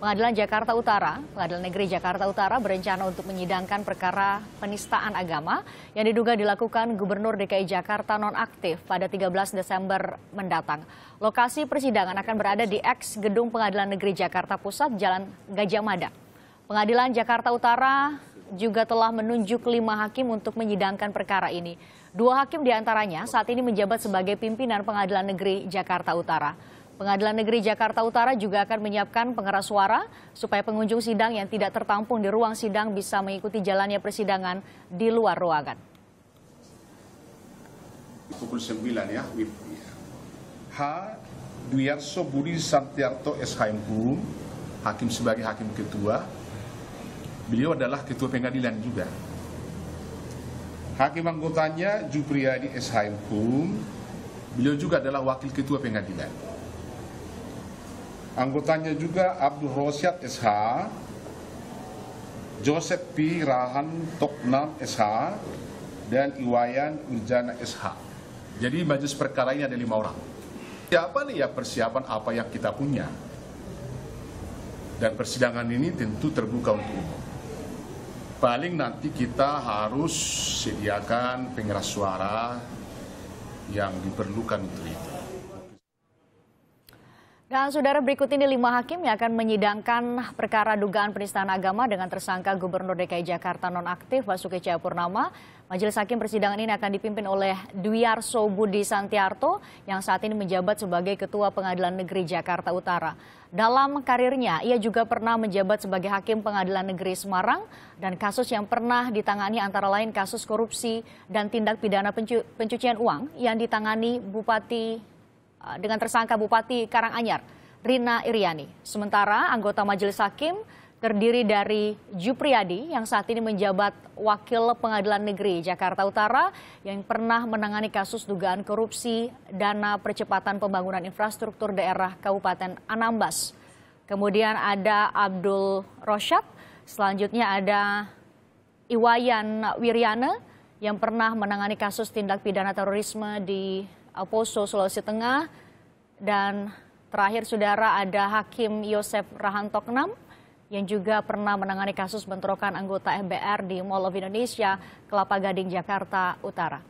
Pengadilan Pengadilan Negeri Jakarta Utara berencana untuk menyidangkan perkara penistaan agama yang diduga dilakukan Gubernur DKI Jakarta nonaktif pada 13 Desember mendatang. Lokasi persidangan akan berada di eks Gedung Pengadilan Negeri Jakarta Pusat, Jalan Gajah Mada. Pengadilan Jakarta Utara juga telah menunjuk 5 hakim untuk menyidangkan perkara ini. 2 hakim diantaranya saat ini menjabat sebagai pimpinan Pengadilan Negeri Jakarta Utara. Pengadilan Negeri Jakarta Utara juga akan menyiapkan pengeras suara supaya pengunjung sidang yang tidak tertampung di ruang sidang bisa mengikuti jalannya persidangan di luar ruangan. Pukul 9 ya, H. Dwiarso Budi Santiarto SHMHum, hakim sebagai hakim ketua. Beliau adalah ketua pengadilan juga. Hakim anggotanya Jupriyadi SHMHum, beliau juga adalah wakil ketua pengadilan. Anggotanya juga Abdul Rosyad SH, Joseph P. Rahan Toknam SH, dan Iwayan Urjana SH. Jadi majelis perkara ini ada 5 orang. Siapa nih ya persiapan apa yang kita punya? Dan persidangan ini tentu terbuka untuk umum. Paling nanti kita harus sediakan pengeras suara yang diperlukan untuk itu. Dan saudara, berikut ini 5 hakim yang akan menyidangkan perkara dugaan penistaan agama dengan tersangka Gubernur DKI Jakarta nonaktif Basuki Cahayapurnama. Majelis hakim persidangan ini akan dipimpin oleh Dwiarso Budi Santiarto yang saat ini menjabat sebagai Ketua Pengadilan Negeri Jakarta Utara. Dalam karirnya, ia juga pernah menjabat sebagai Hakim Pengadilan Negeri Semarang dan kasus yang pernah ditangani antara lain kasus korupsi dan tindak pidana pencucian uang yang ditangani dengan tersangka Bupati Karanganyar, Rina Iriani. Sementara anggota Majelis Hakim terdiri dari Jupriyadi yang saat ini menjabat Wakil Pengadilan Negeri Jakarta Utara yang pernah menangani kasus dugaan korupsi dana percepatan pembangunan infrastruktur daerah Kabupaten Anambas. Kemudian ada Abdul Rosyad, selanjutnya ada Iwayan Wiryana yang pernah menangani kasus tindak pidana terorisme di Poso, Sulawesi Tengah. Dan terakhir saudara ada Hakim Yosef Rahantoknam yang juga pernah menangani kasus bentrokan anggota FBR di Mall of Indonesia, Kelapa Gading, Jakarta Utara.